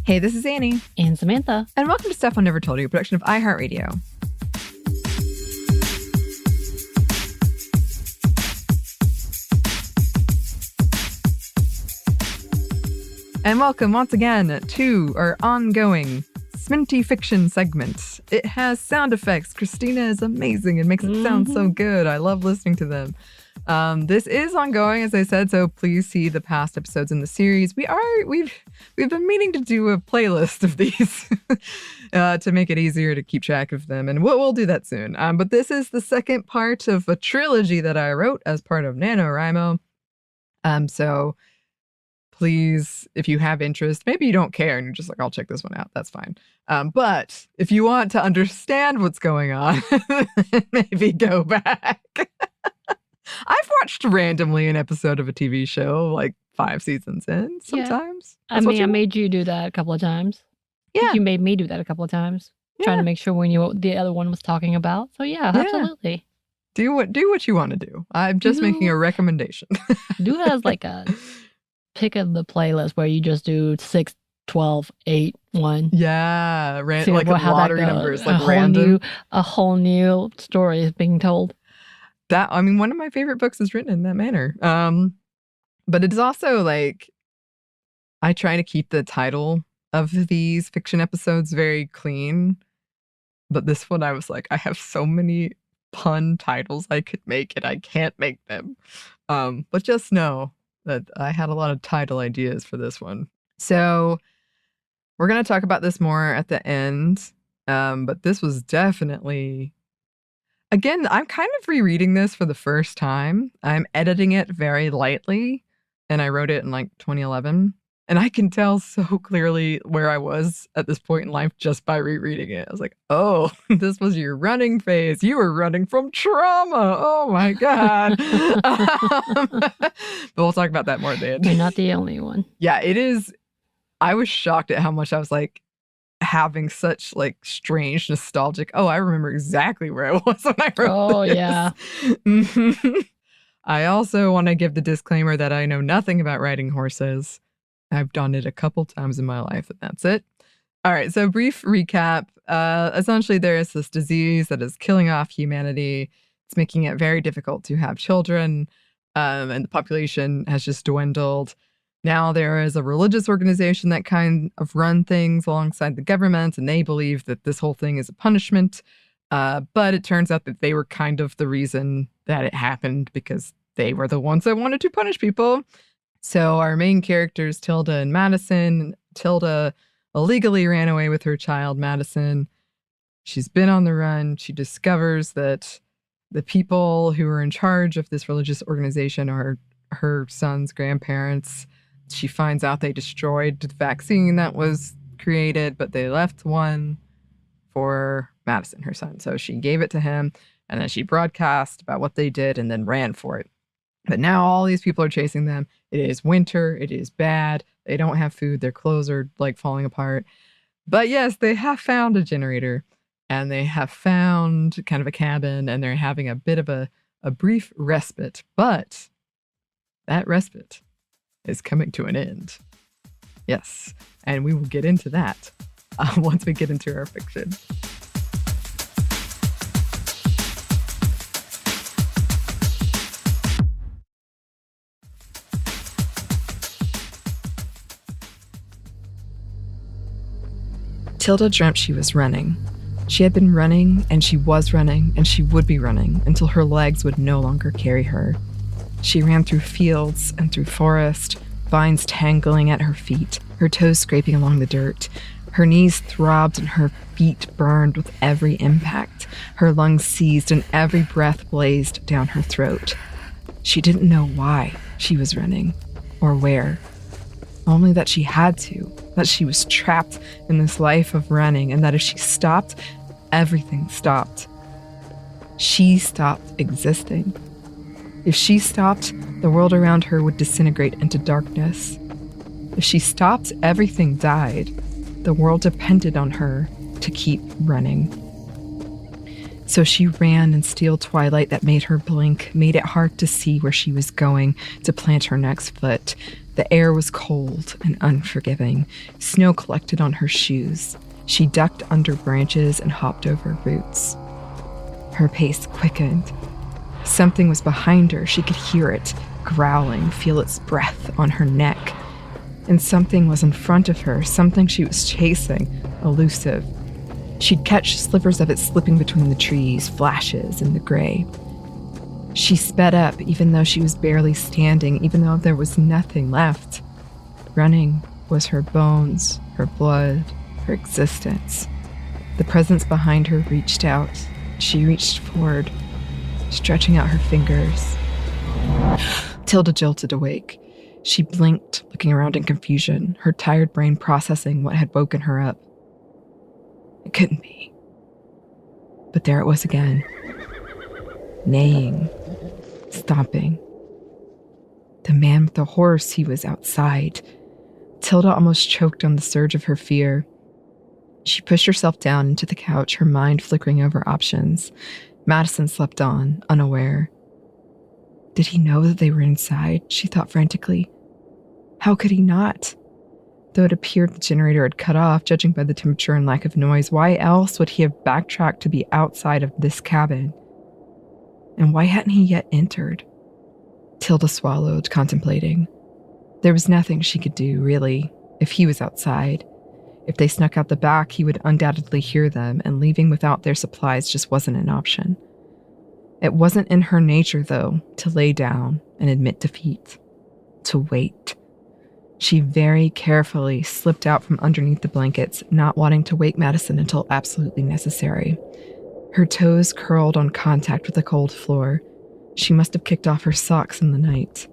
Hey, this is Anney. And Samantha. And welcome to Stuff I Never Told You, a production of iHeartRadio. And welcome once again to our ongoing SMNTY fiction segment. It has sound effects. Christina is amazing and makes it sound so good. I love listening to them. This is ongoing, as I said, so please see the past episodes in the series. We've been meaning to do a playlist of these to make it easier to keep track of them, and we'll do that soon. But this is the second part of a trilogy that I wrote as part of NaNoWriMo. So please, if you have interest, maybe you don't care and you're just like, I'll check this one out. That's fine. But if you want to understand what's going on, maybe go back. I've watched randomly an episode of a TV show like 5 seasons in sometimes. Yeah. I made you do that a couple of times. Yeah. You made me do that a couple of times. Yeah. Trying to make sure we knew what the other one was talking about. So yeah, absolutely. Do what you want to do. I'm just making a recommendation. Do it as like a pick of the playlist where you just do 6, 12, 8, 1. Yeah. Like lottery numbers, like random. A whole new story is being told. One of my favorite books is written in that manner. But it's also like, I try to keep the title of these fiction episodes very clean. But this one, I was like, I have so many pun titles I could make and I can't make them. But just know that I had a lot of title ideas for this one. So we're going to talk about this more at the end. But this was definitely... Again, I'm kind of rereading this for the first time. I'm editing it very lightly, and I wrote it in like 2011. And I can tell so clearly where I was at this point in life just by rereading it. I was like, oh, this was your running phase. You were running from trauma. Oh my God. But we'll talk about that more at the end. You're not the only one. Yeah, it is. I was shocked at how much I was like, having such like strange nostalgic. Oh, I remember exactly where I was when I wrote this. Yeah. I also want to give the disclaimer that I know nothing about riding horses. I've done it a couple times in my life, and that's it. All right, so brief recap. Essentially, there is this disease that is killing off humanity. It's making it very difficult to have children, and the population has just dwindled. Now there is a religious organization that kind of run things alongside the government, and they believe that this whole thing is a punishment. But it turns out that they were kind of the reason that it happened because they were the ones that wanted to punish people. So our main characters, Tilda and Madison. Tilda illegally ran away with her child, Madison. She's been on the run. She discovers that the people who are in charge of this religious organization are her son's grandparents. She finds out they destroyed the vaccine that was created, but they left one for Madison, her son. So she gave it to him, and then she broadcast about what they did and then ran for it. But now all these people are chasing them. It is winter. It is bad. They don't have food. Their clothes are like falling apart. But yes, they have found a generator, and they have found kind of a cabin, and they're having a bit of a brief respite. But that respite is coming to an end. Yes, and we will get into that once we get into our fiction. Tilda dreamt she was running. She had been running, and she was running, and she would be running until her legs would no longer carry her. She ran through fields and through forest, vines tangling at her feet, her toes scraping along the dirt. Her knees throbbed and her feet burned with every impact. Her lungs seized and every breath blazed down her throat. She didn't know why she was running or where. Only that she had to, that she was trapped in this life of running, and that if she stopped, everything stopped. She stopped existing. If she stopped, the world around her would disintegrate into darkness. If she stopped, everything died. The world depended on her to keep running. So she ran in steel twilight that made her blink, made it hard to see where she was going, to plant her next foot. The air was cold and unforgiving. Snow collected on her shoes. She ducked under branches and hopped over roots. Her pace quickened. Something was behind her. She could hear it, growling, feel its breath on her neck. And something was in front of her, something she was chasing, elusive. She'd catch slivers of it slipping between the trees, flashes in the gray. She sped up, even though she was barely standing, even though there was nothing left. Running was her bones, her blood, her existence. The presence behind her reached out. She reached forward, stretching out her fingers. Tilda jolted awake. She blinked, looking around in confusion, her tired brain processing what had woken her up. It couldn't be. But there it was again. Neighing. Stomping. The man with the horse, he was outside. Tilda almost choked on the surge of her fear. She pushed herself down into the couch, her mind flickering over options. Madison slept on, unaware. Did he know that they were inside? She thought frantically. How could he not? Though it appeared the generator had cut off, judging by the temperature and lack of noise, why else would he have backtracked to be outside of this cabin? And why hadn't he yet entered? Tilda swallowed, contemplating. There was nothing she could do, really, if he was outside. If they snuck out the back, he would undoubtedly hear them, and leaving without their supplies just wasn't an option. It wasn't in her nature, though, to lay down and admit defeat. To wait. She very carefully slipped out from underneath the blankets, not wanting to wake Madison until absolutely necessary. Her toes curled on contact with the cold floor. She must have kicked off her socks in the night.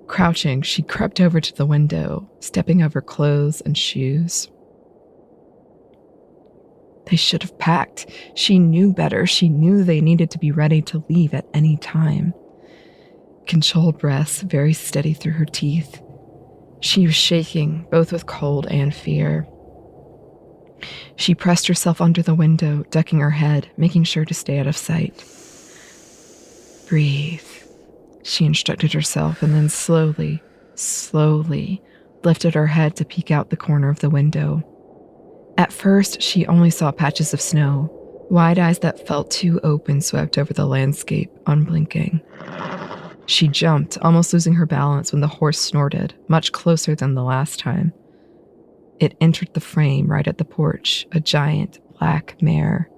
Crouching, she crept over to the window, stepping over clothes and shoes. They should have packed. She knew better. She knew they needed to be ready to leave at any time. Controlled breaths, very steady through her teeth. She was shaking, both with cold and fear. She pressed herself under the window, ducking her head, making sure to stay out of sight. Breathe, she instructed herself, and then slowly lifted her head to peek out the corner of the window. At first, she only saw patches of snow, wide eyes that felt too open swept over the landscape, unblinking. She jumped, almost losing her balance when the horse snorted, much closer than the last time. It entered the frame right at the porch, a giant black mare.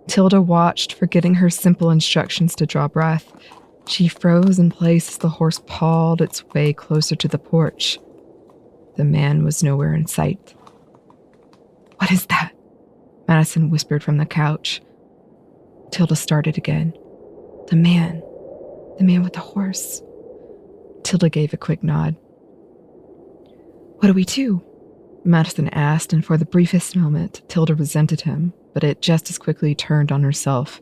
Tilda watched, forgetting her simple instructions to draw breath. She froze in place as the horse pawed its way closer to the porch. The man was nowhere in sight. What is that? Madison whispered from the couch. Tilda started again. The man with the horse. Tilda gave a quick nod. What do we do? Madison asked, and for the briefest moment, Tilda resented him, but it just as quickly turned on herself.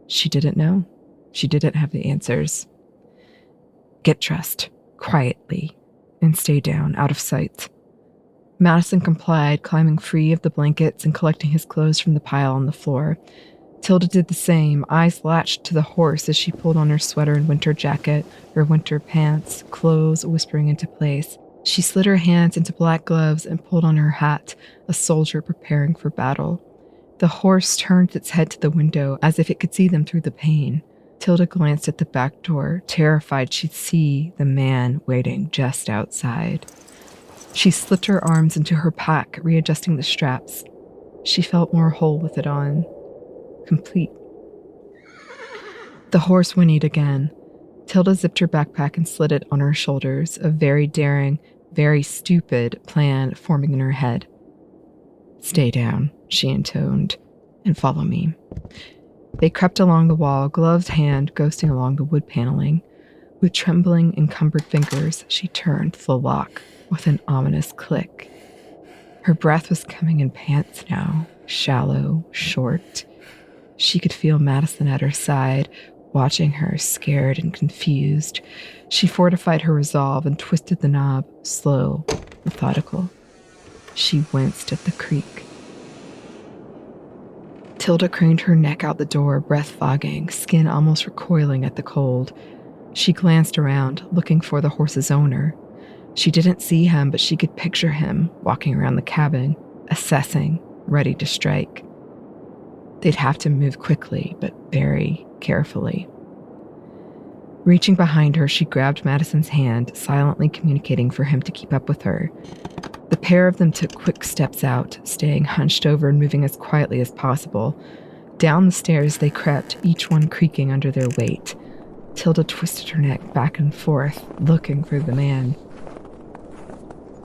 She didn't know. She didn't have the answers. Get dressed, quietly, and stay down, out of sight. Madison complied, climbing free of the blankets and collecting his clothes from the pile on the floor. Tilda did the same, eyes latched to the horse as she pulled on her sweater and winter jacket, her winter pants, clothes whispering into place. She slid her hands into black gloves and pulled on her hat, a soldier preparing for battle. The horse turned its head to the window as if it could see them through the pane. Tilda glanced at the back door, terrified she'd see the man waiting just outside. She slipped her arms into her pack, readjusting the straps. She felt more whole with it on. Complete. The horse whinnied again. Tilda zipped her backpack and slid it on her shoulders, a very daring, very stupid plan forming in her head. Stay down, she intoned, and follow me. They crept along the wall, gloved hand ghosting along the wood paneling. With trembling, encumbered fingers, she turned the lock with an ominous click. Her breath was coming in pants now, shallow, short. She could feel Madison at her side, watching her, scared and confused. She fortified her resolve and twisted the knob, slow, methodical. She winced at the creak. Tilda craned her neck out the door, breath fogging, skin almost recoiling at the cold. She glanced around, looking for the horse's owner. She didn't see him, but she could picture him walking around the cabin, assessing, ready to strike. They'd have to move quickly, but very carefully. Reaching behind her, she grabbed Madison's hand, silently communicating for him to keep up with her. The pair of them took quick steps out, staying hunched over and moving as quietly as possible. Down the stairs they crept, each one creaking under their weight. Tilda twisted her neck back and forth, looking for the man.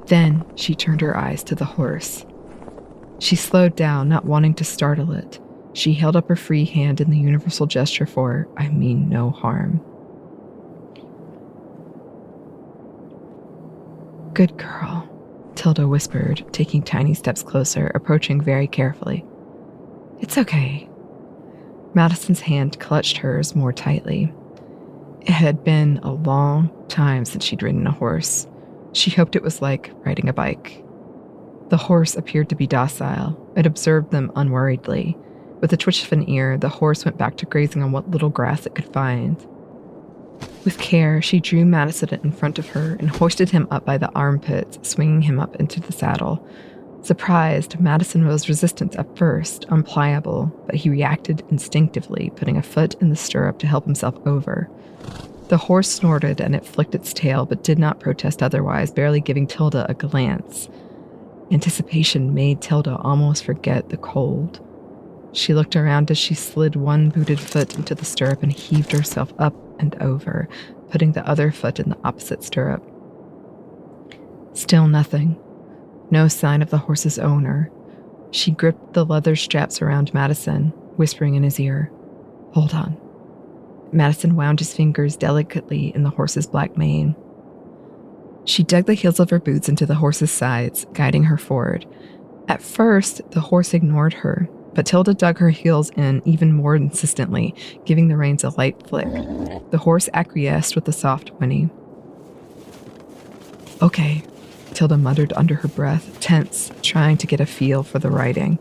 Then she turned her eyes to the horse. She slowed down, not wanting to startle it. She held up her free hand in the universal gesture for, I mean no harm. Good girl, Tilda whispered, taking tiny steps closer, approaching very carefully. It's okay. Madison's hand clutched hers more tightly. It had been a long time since she'd ridden a horse. She hoped it was like riding a bike. The horse appeared to be docile. It observed them unworriedly. With a twitch of an ear, the horse went back to grazing on what little grass it could find. With care, she drew Madison in front of her and hoisted him up by the armpits, swinging him up into the saddle. Surprised, Madison was resistant at first, unpliable, but he reacted instinctively, putting a foot in the stirrup to help himself over. The horse snorted and it flicked its tail, but did not protest otherwise, barely giving Tilda a glance. Anticipation made Tilda almost forget the cold. She looked around as she slid one booted foot into the stirrup and heaved herself up and over, putting the other foot in the opposite stirrup. Still nothing. No sign of the horse's owner. She gripped the leather straps around Madison, whispering in his ear, "Hold on." Madison wound his fingers delicately in the horse's black mane. She dug the heels of her boots into the horse's sides, guiding her forward. At first, the horse ignored her, but Tilda dug her heels in even more insistently, giving the reins a light flick. The horse acquiesced with a soft whinny. Okay, Tilda muttered under her breath, tense, trying to get a feel for the riding.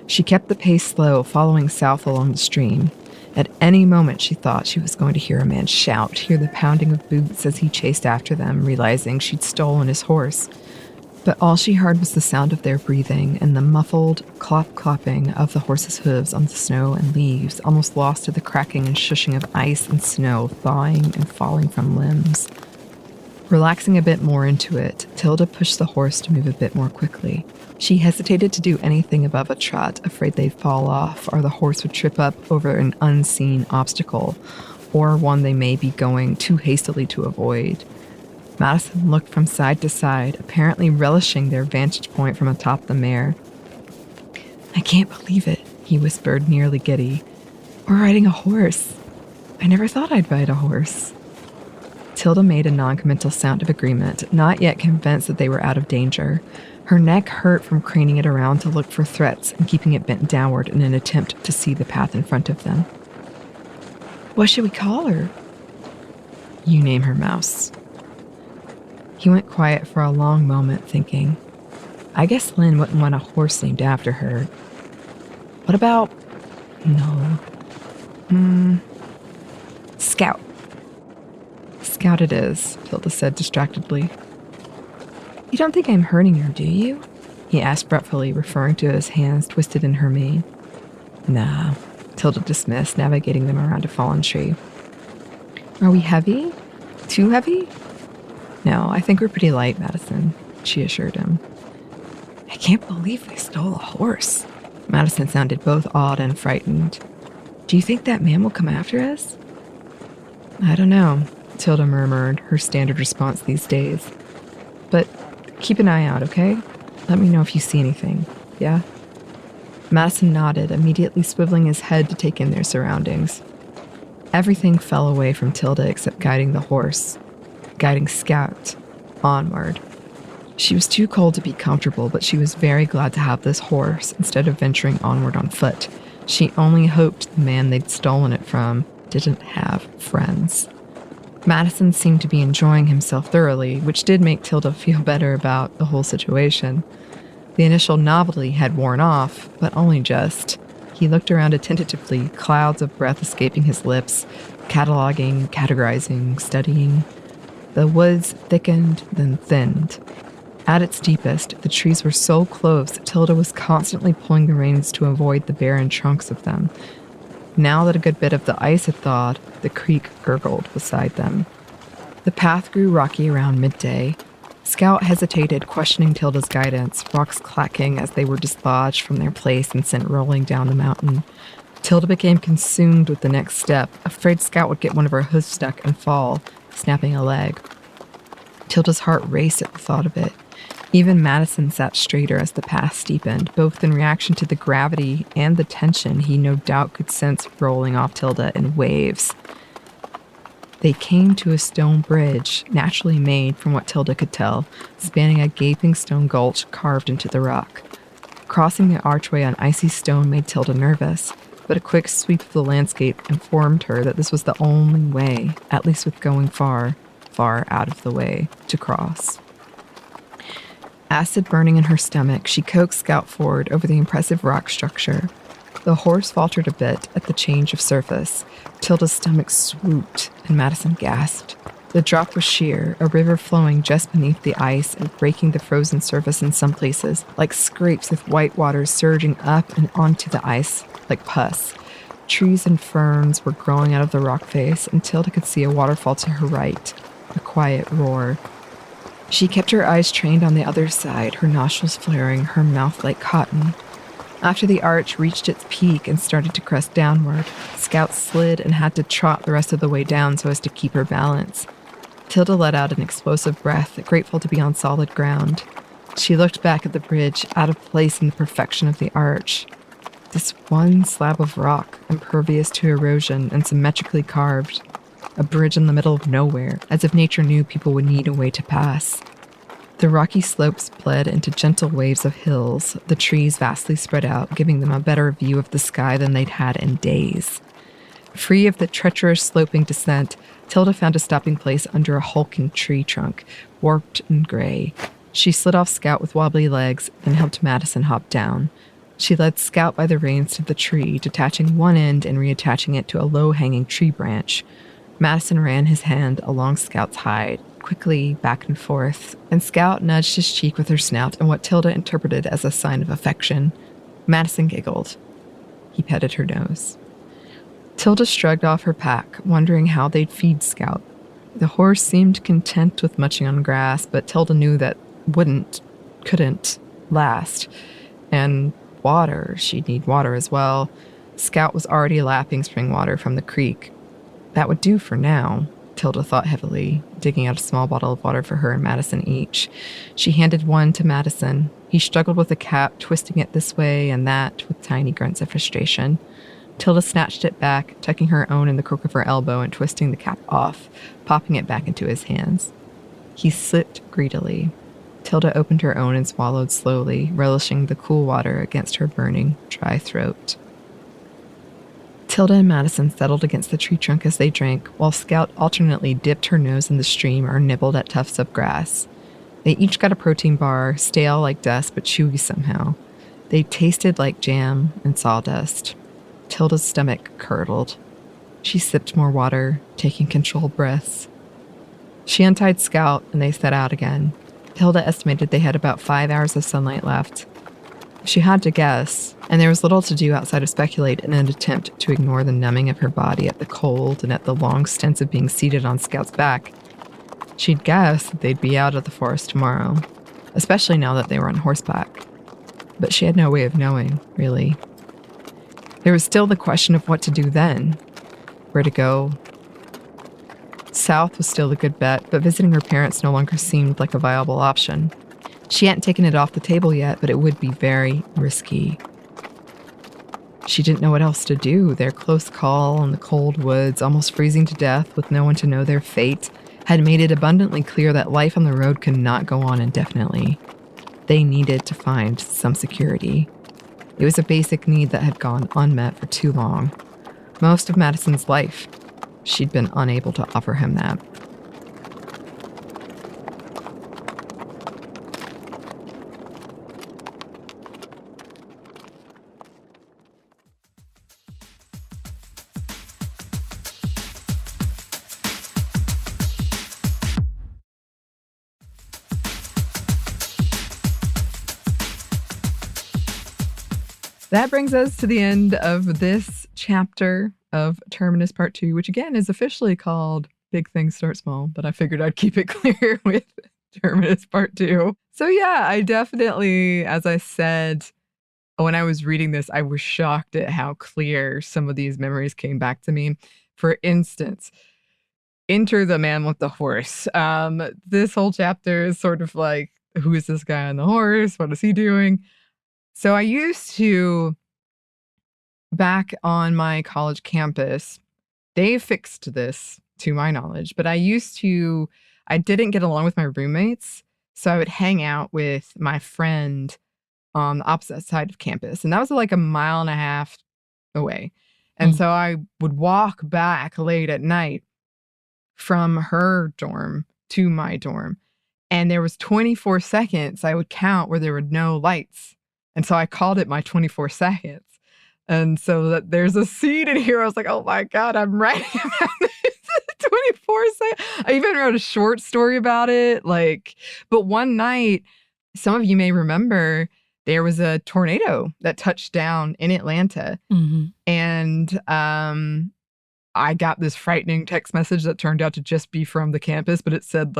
She kept the pace slow, following south along the stream. At any moment, she thought she was going to hear a man shout, hear the pounding of boots as he chased after them, realizing she'd stolen his horse. But all she heard was the sound of their breathing and the muffled clop-clopping of the horse's hooves on the snow and leaves, almost lost to the cracking and shushing of ice and snow thawing and falling from limbs. Relaxing a bit more into it, Tilda pushed the horse to move a bit more quickly. She hesitated to do anything above a trot, afraid they'd fall off or the horse would trip up over an unseen obstacle, or one they may be going too hastily to avoid. Madison looked from side to side, apparently relishing their vantage point from atop the mare. I can't believe it, he whispered, nearly giddy. We're riding a horse. I never thought I'd ride a horse. Tilda made a non-committal sound of agreement, not yet convinced that they were out of danger. Her neck hurt from craning it around to look for threats and keeping it bent downward in an attempt to see the path in front of them. What should we call her? You name her, Mouse. He went quiet for a long moment, thinking, I guess Lynn wouldn't want a horse named after her. What about... No. Scout. Scout it is, Tilda said distractedly. You don't think I'm hurting her, do you? He asked fretfully, referring to his hands twisted in her mane. Nah, Tilda dismissed, navigating them around a fallen tree. Are we heavy? Too heavy? No, I think we're pretty light, Madison, she assured him. I can't believe they stole a horse. Madison sounded both awed and frightened. Do you think that man will come after us? I don't know, Tilda murmured, her standard response these days. But keep an eye out, okay? Let me know if you see anything, yeah? Madison nodded, immediately swiveling his head to take in their surroundings. Everything fell away from Tilda except guiding the horse. Guiding Scout onward. She was too cold to be comfortable, but she was very glad to have this horse instead of venturing onward on foot. She only hoped the man they'd stolen it from didn't have friends. Madison seemed to be enjoying himself thoroughly, which did make Tilda feel better about the whole situation. The initial novelty had worn off, but only just. He looked around attentively, clouds of breath escaping his lips, cataloging, categorizing, studying. The woods thickened, then thinned. At its deepest, the trees were so close that Tilda was constantly pulling the reins to avoid the barren trunks of them. Now that a good bit of the ice had thawed, the creek gurgled beside them. The path grew rocky around midday. Scout hesitated, questioning Tilda's guidance, rocks clacking as they were dislodged from their place and sent rolling down the mountain. Tilda became consumed with the next step, afraid Scout would get one of her hooves stuck and fall, snapping a leg. Tilda's heart raced at the thought of it. Even Madison sat straighter as the path steepened, both in reaction to the gravity and the tension he no doubt could sense rolling off Tilda in waves. They came to a stone bridge, naturally made from what Tilda could tell, spanning a gaping stone gulch carved into the rock. Crossing the archway on icy stone made Tilda nervous, but a quick sweep of the landscape informed her that this was the only way, at least with going far, far out of the way, to cross. Acid burning in her stomach, she coaxed Scout forward over the impressive rock structure. The horse faltered a bit at the change of surface. Tilda's stomach swooped, and Madison gasped. The drop was sheer, a river flowing just beneath the ice and breaking the frozen surface in some places, like scrapes of white water surging up and onto the ice, like pus. Trees and ferns were growing out of the rock face, and Tilda could see a waterfall to her right, a quiet roar. She kept her eyes trained on the other side, her nostrils flaring, her mouth like cotton. After the arch reached its peak and started to crest downward, Scout slid and had to trot the rest of the way down so as to keep her balance. Tilda let out an explosive breath, grateful to be on solid ground. She looked back at the bridge, out of place in the perfection of the arch. This one slab of rock, impervious to erosion and symmetrically carved. A bridge in the middle of nowhere, as if nature knew people would need a way to pass. The rocky slopes bled into gentle waves of hills, the trees vastly spread out, giving them a better view of the sky than they'd had in days. Free of the treacherous sloping descent, Tilda found a stopping place under a hulking tree trunk, warped and gray. She slid off Scout with wobbly legs, then helped Madison hop down. She led Scout by the reins to the tree, detaching one end and reattaching it to a low-hanging tree branch. Madison ran his hand along Scout's hide, quickly back and forth, and Scout nudged his cheek with her snout in what Tilda interpreted as a sign of affection. Madison giggled. He petted her nose. Tilda shrugged off her pack, wondering how they'd feed Scout. The horse seemed content with munching on grass, but Tilda knew that couldn't last. And water, she'd need water as well. Scout was already lapping spring water from the creek. That would do for now, Tilda thought heavily, digging out a small bottle of water for her and Madison each. She handed one to Madison. He struggled with the cap, twisting it this way and that with tiny grunts of frustration. Tilda snatched it back, tucking her own in the crook of her elbow and twisting the cap off, popping it back into his hands. He sipped greedily. Tilda opened her own and swallowed slowly, relishing the cool water against her burning, dry throat. Tilda and Madison settled against the tree trunk as they drank, while Scout alternately dipped her nose in the stream or nibbled at tufts of grass. They each got a protein bar, stale like dust but chewy somehow. They tasted like jam and sawdust. Tilda's stomach curdled. She sipped more water, taking controlled breaths. She untied Scout, and they set out again. Tilda estimated they had about 5 hours of sunlight left. She had to guess, and there was little to do outside of speculate in an attempt to ignore the numbing of her body at the cold and at the long stints of being seated on Scout's back. She'd guessed that they'd be out of the forest tomorrow, especially now that they were on horseback. But she had no way of knowing, really. There was still the question of what to do then. Where to go. South was still a good bet, but visiting her parents no longer seemed like a viable option. She hadn't taken it off the table yet, but it would be very risky. She didn't know what else to do. Their close call in the cold woods, almost freezing to death with no one to know their fate, had made it abundantly clear that life on the road could not go on indefinitely. They needed to find some security. It was a basic need that had gone unmet for too long. Most of Madison's life, she'd been unable to offer him that. that brings us to the end of this chapter of Terminus Part 2, which again is officially called Big Things Start Small, but I figured I'd keep it clear with Terminus Part 2. So yeah, I definitely, as I said, when I was reading this, I was shocked at how clear some of these memories came back to me. For instance, enter the man with the horse. This whole chapter is sort of like, who is this guy on the horse? What is he doing? So I used to, back on my college campus, they fixed this to my knowledge, but I didn't get along with my roommates. So I would hang out with my friend on the opposite side of campus. And that was like 1.5 miles away. And so I would walk back late at night from her dorm to my dorm. And there was 24 seconds I would count where there were no lights. And so I called it my 24 seconds. And so that there's a scene in here. I was like, oh my God, I'm writing about this 24 seconds. I even wrote a short story about it. But one night, some of you may remember, there was a tornado that touched down in Atlanta. And I got this frightening text message that turned out to just be from the campus, but it said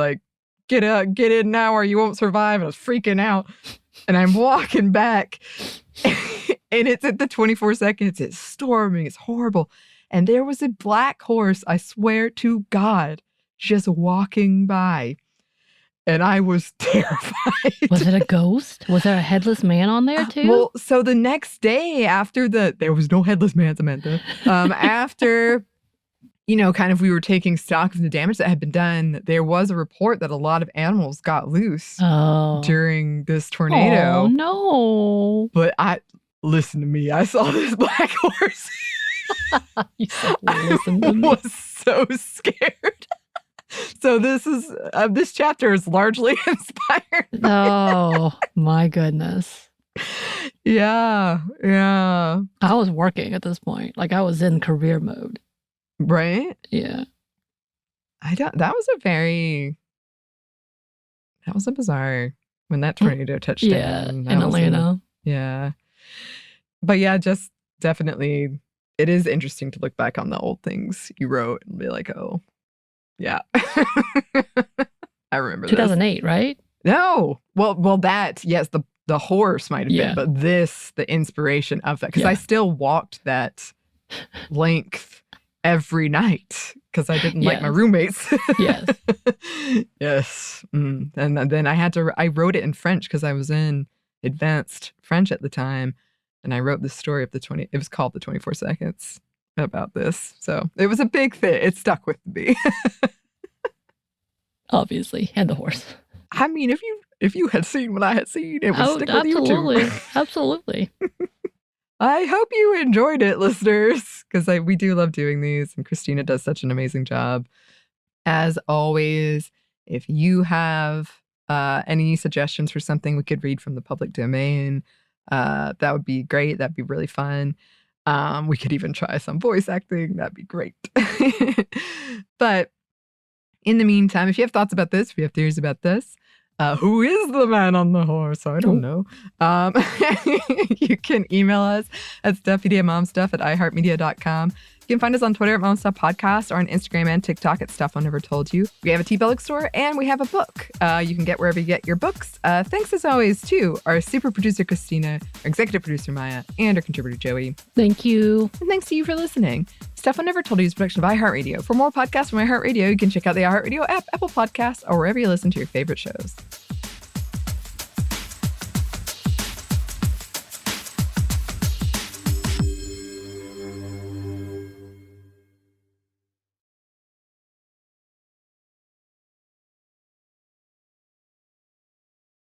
get in now or you won't survive. And I was freaking out. And I'm walking back and it's at the 24 seconds. It's storming. It's horrible. And there was a black horse, I swear to God, just walking by. And I was terrified. Was it a ghost? Was there a headless man on there too? Well, so the next day after there was no headless man, Samantha. After, kind of we were taking stock of the damage that had been done, there was a report that a lot of animals got loose during this tornado. Oh, no. But listen to me, I saw this black horse. You said, listen to me. I was so scared. So this chapter is largely inspired. Oh, my goodness. Yeah. I was working at this point. I was in career mode. Right? Yeah. That was a bizarre when that tornado touched down. Yeah, in Atlanta. Yeah. But yeah, just definitely, it is interesting to look back on the old things you wrote and be like, oh, yeah. I remember 2008, right? No. Well, yes, the horse might have been, but the inspiration of that, because I still walked that length every night because I didn't like my roommates. Yes. Yes. And then I wrote it in French because I was in advanced French at the time. And I wrote the story of it was called The 24 Seconds about this. So it was a big thing. It stuck with me. Obviously. And the horse. I mean, if you had seen what I had seen, it would stick with you too. Absolutely. I hope you enjoyed it, listeners, because we do love doing these, and Christina does such an amazing job. As always, if you have any suggestions for something we could read from the public domain, that would be great. That'd be really fun. We could even try some voice acting. That'd be great. But in the meantime, if you have thoughts about this, if you have theories about this, who is the man on the horse? I don't know. You can email us at stuffpdmomstuff@iheartmedia.com. You can find us on Twitter at momstuffpodcast or on Instagram and TikTok at Stuff I Never Told You. We have a TeePublic store and we have a book. You can get wherever you get your books. Thanks as always to our super producer Christina, our executive producer Maya, and our contributor Joey. Thank you. And thanks to you for listening. Stuff I Never Told You is a production of iHeartRadio. For more podcasts from iHeartRadio, you can check out the iHeartRadio app, Apple Podcasts, or wherever you listen to your favorite shows.